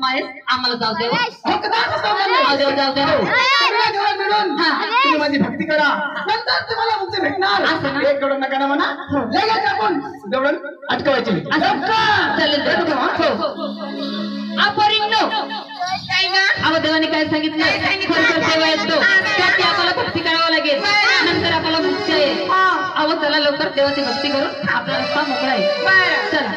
माहेर आम्हाला जाऊ दे जाऊ दे मिळून तुम्ही माझी भक्ती करा नंतर तुम्हाला मुक्ती भेटणार एक कडून नका ना म्हणा लगेच आपण दौडून अटकवायची चालेल अहो देवाने काय सांगितलं सेवा येतो त्याची आम्हाला भक्ती करावं लागेल नंतर आपल्याला मुक्ती आहे अहो चला लवकर देवाची भक्ती करून आपला रस्ता मोकळा आहे चला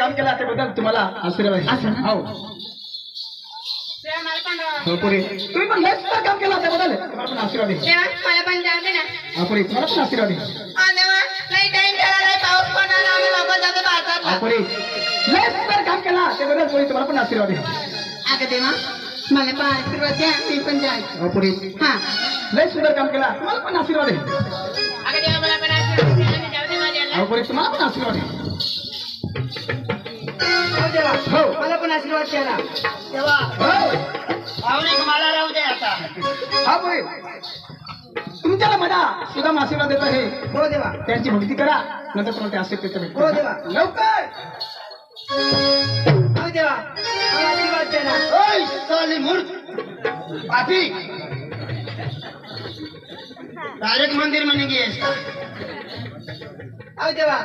काम केलं त्याबद्दल तुम्हाला आशीर्वाद आहे. हो पुरी तुम्ही पण लय सुंदर काम केलं त्याबद्दल तुम्हाला पण आशीर्वाद आहे. मला पण जाते ना पुरी तुम्हाला पण आशीर्वाद आहे. नाही टाइम झाला नाही पाऊस पडणार आम्ही लवकर जाते भारतात. पुरी लय सुंदर काम केला त्याबद्दल पुरी तुम्हाला पण आशीर्वाद आहे. अगं देवा मला पण आशीर्वाद द्या मी पण जायचं. पुरी हा लय सुंदर काम केला तुम्हाला पण आशीर्वाद आहे. अगं देवा मला पण आशीर्वाद द्या मी जाऊ दे माझ्याला. पुरी तुम्हाला पण आशीर्वाद आहे. हो मला पण आशीर्वाद द्या देवा. मला राहू दे आता. हा पुरी तुमच्याला मला सुद्धा आशीर्वाद देत आहे. हो देवा त्यांची भक्ती करा नंतर तुम्हाला ते आशीर्वाद भेटतील. हो देवा लवकर हो देवा मला आशीर्वाद द्या ना. ओय साली मूर्ख पापी डायरेक्ट मंदिर में नहीं गए. हो देवा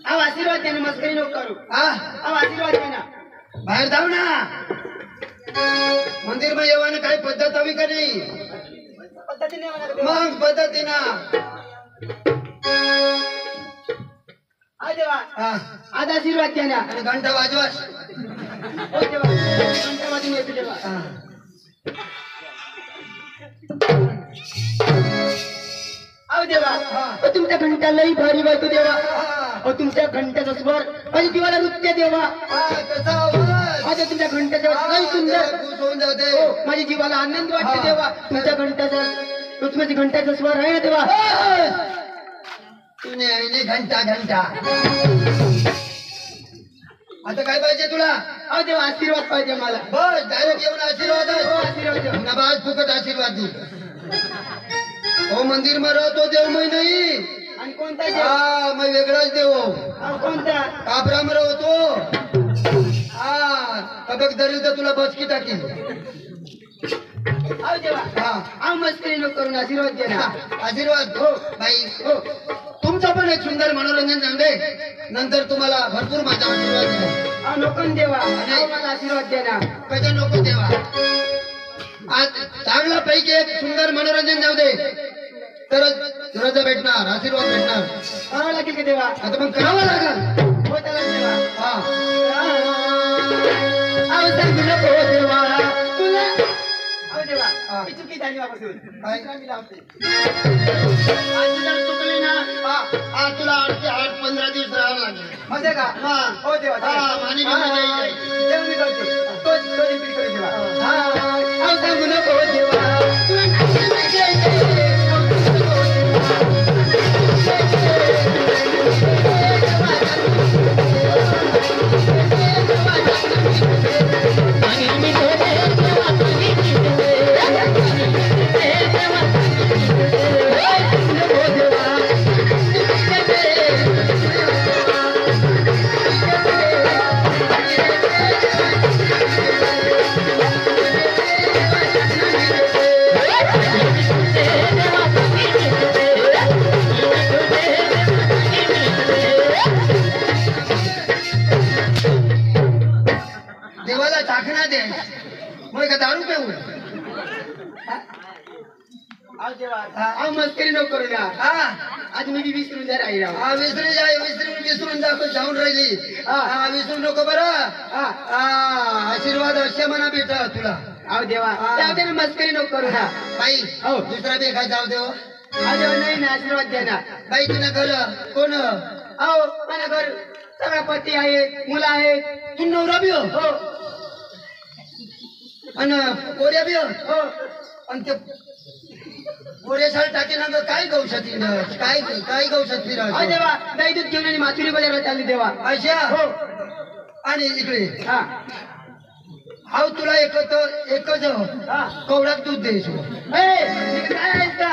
अब आशीर्वाद देना मस्करी नको करू. अब आशीर्वाद देना बाहेर जाऊ ना. मंदिर में येवाने काही पद्धत हवी का नाही. पद्धतीने म्हणा देवा. मग पद्धतीनं हो देवा आज आशीर्वाद द्या ना. आणि घंटा वाजवास. हो देवा घंटा वाजून येतो देवा. हो देवा तुमच्या घंटा लई भारी वाजतो देवा. हो तुमच्या घंट्याचा स्वर माझी जीवाला नृत्य देवा. माझ्या तुमच्या घंट्याचा लई सुंदर हो माझी जीवाला आनंद वाटतो देवा. तुमच्या घंट्याचा तुमच्या घंट्याचा स्वर आहे ना देवा. तुने घंटा घंटा आता काय पाहिजे तुला? अहो देवा आशीर्वाद पाहिजे मला. बस डायरेक्ट येऊन आशीर्वाद हो, आशीर्वाद द्या. ना बाज फुकट आशीर्वाद दे. हो मंदिर में राहतो देव मैं नाही. आणि कोणता देव? हा मैं वेगळाच देव. अहो, कोणता? काबराम राहतो. हा कबक धरेल तर तुला बचकी टाकील. अहो देवा हा अहो मस्करी नको करून आशीर्वाद द्या ना. आशीर्वाद हो बाई हो. तुमचं पण एक सुंदर मनोरंजन जाऊन दे. नंतर तुम्हाला भरपूर माझा आशीर्वाद दिला. अहो नको ना देवा अहो मला आशीर्वाद द्या ना. कशा नको देवा. आज चांगला पैकी एक सुंदर मनोरंजन जाऊ दे तरच रजा भेटणार आशीर्वाद भेटणार. करावं लागेल का देवा? आता मग करावं लागेल. हो त्याला देवा. हा अहो सांगू नको देवा तुला. अहो देवा हा. मी चुकी झाली बापासून. काय? मी लावते. आज जर चुकली ना आज तुला 8-15 दिवस राहावं लागेल. मजा का? हा हो देवा हा मानी बिनी नाही. देव मी करते. तोच रिपीट करू देवा. हा अहो सांगू नको देवा तुला नाही माहिती. देवाला चाखणा दे मग का दारू पिऊ. अहो देवा अहो मस्करी नको करू ना. हा आज मी विसरून जा राहिला. हा विसरून जाय विसरून दाखव जाऊन राहिली. हा. हा विसरू नको बरं. हा हा आशीर्वाद असे म्हणा बेटा तुला. अहो देवा जाऊ दे ना मस्करी नको करू ना. बाई हो. दुसरा बी काय जाऊ देव. अहो देवा नाही ना आशीर्वाद द्या ना. बाई तुला घर कोण अहो मला घर सगळा पती आहेत मुलं आहेत. तू नवरा बी हो हो आणि पोऱ्या बी हो हो आणि ते पोऱ्या शाळ टाके ना काय गौशात काय काय गौशात अहो फिरा देवा गाई दूध घेऊन आणि माथुरी बाजारात चालली देवा. अशा हो आणि इकडे हा हाव तुला एकच हा कवडात दूध द्यायचो. ए, काय आहेस का?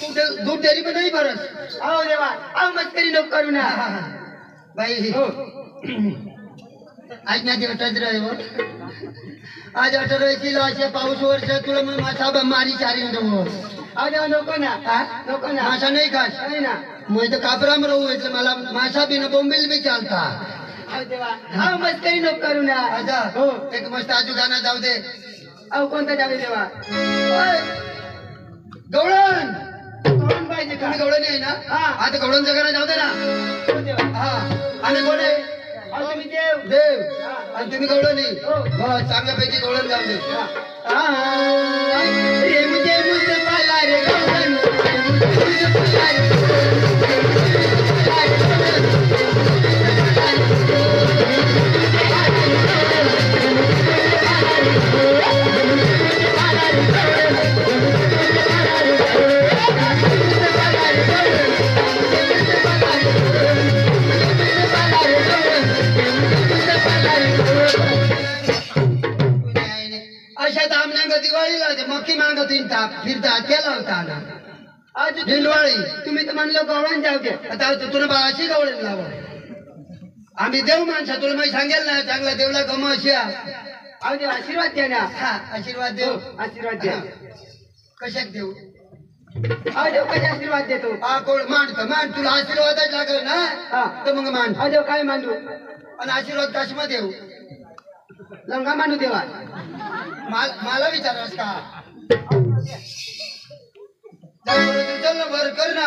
तू दूध डेअरी पण नाही भरत. अहो देवा अहो मस्करी नको करू ना. बाई हो आज ना दिवसाच रविवार आज 18 असे पाऊस वर्ष तुला मग मासा मारी चारी देऊ. अहो देवा नको ना. हा? नको ना. मासा नाही खास नाही ना. मग तर कापराम राहू એટલે मला मासा बी न बोंबील बी चालता. अहो देवा अहो मस्करी नको करू ना. अच्छा हो एक मस्त आजू गाणं जाऊ दे. अहो कोणता जावे देवा? ओय, गवळण कोण पाहिजे का? तुम्ही गवळण आहे ना. हा. आता गवळणचं गाणं जाऊ दे ना. हो देवा. हा आणि कोण आहे अहो तुम्ही देव. देव हा. आणि तुम्ही गवळण नाही. हो. बस चांगल्यापैकी गवळण जाऊ दे. रे मुझे मुझे पाला रे गौरन मुझे पाला रे अशा दामण्यांग दिवाळीला ते मक्की मागत फिरता केला होता ना आज दिंडवाळी. तुम्ही तर म्हणलं गवळण जाऊ दे. आता तुला बा अशी गवळण लावा. आम्ही देव माणसा तुला मी सांगेल ना चांगला देवला गम अशी अहो देव आशीर्वाद द्या ना. हा आशीर्वाद देव. आशीर्वाद द्या. कशाक देऊ. अहो देव कसे आशीर्वाद देतो? हा कोण मान तुला आशीर्वादच लागल ना हा. तर मग मान. अहो देव काय मांडू? आणि आशीर्वाद कशमा देऊ. लंगा मांडू देवा. मला विचारस का चल ना बर कर ना.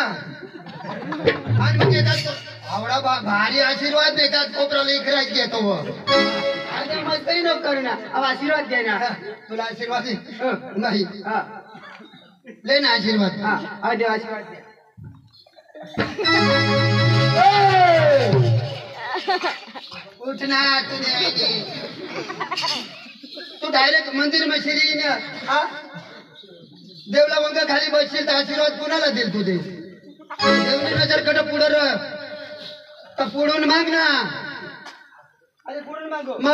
आणि मग एकाच आवडा भारी आशीर्वाद एकाच कोपराला इकरायच घेतो. अहो देव मस्करी नको करू ना. अहो आशीर्वाद द्या ना. तुला आशीर्वाद आहे? हं. नाही हा ले ना आशीर्वाद. हा अहो देव आशीर्वाद द्या. उठ ना तू द्यायची. तू डायरेक्ट मंदिर में शिरी देवला वंग खाली बसशील तर आशीर्वाद कुणाला देईल तू दे. देवनी नजर कट पुढं तर पुढून माग ना. अरे पुढून मागो मग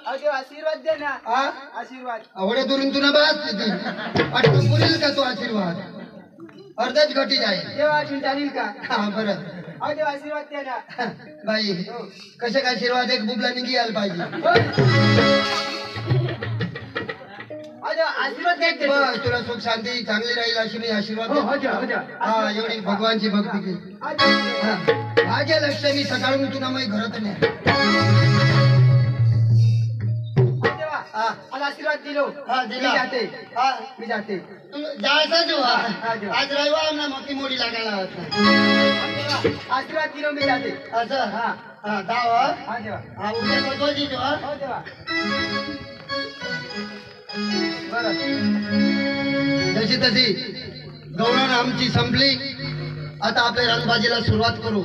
अहो देवा आशीर्वाद द्या ना हा आशीर्वाद आवडे दुरून तुला बस तिथे अटकून पुरेल का तो आशीर्वाद अर्धच घटी जाईल देवा अजून चालेल का हा बरं अहो देवा आशीर्वाद द्या ना बाई कशा काय आशीर्वाद एक बुबला निघी यायला पाहिजे अहो देवा आशीर्वाद द्या की. बस तुला सुख शांती चांगली राहील अशी मी आशीर्वाद हो देतो. द्या हो द्या हा एवढी भगवानची भक्ती केली अहो देवा. हा. माझ्या लक्ष्मी सकाळून तुला मी घरात नाही अहो देवा हा. मला आशीर्वाद दिलो हा, मी दिला. जाते हा. मी जाते जायचं जेव्हा हा, जेव्हा. आज रविवार ना मोठी मोडी लागायला होता अहो देवा आशीर्वाद दिलो मी जाते असं हा हा गावा हा देवा हा उद्या बघवायची जेव्हा हो देवा बरं जशी तशी गौरव आमची संपली आता आपल्या रणबाजीला सुरुवात करू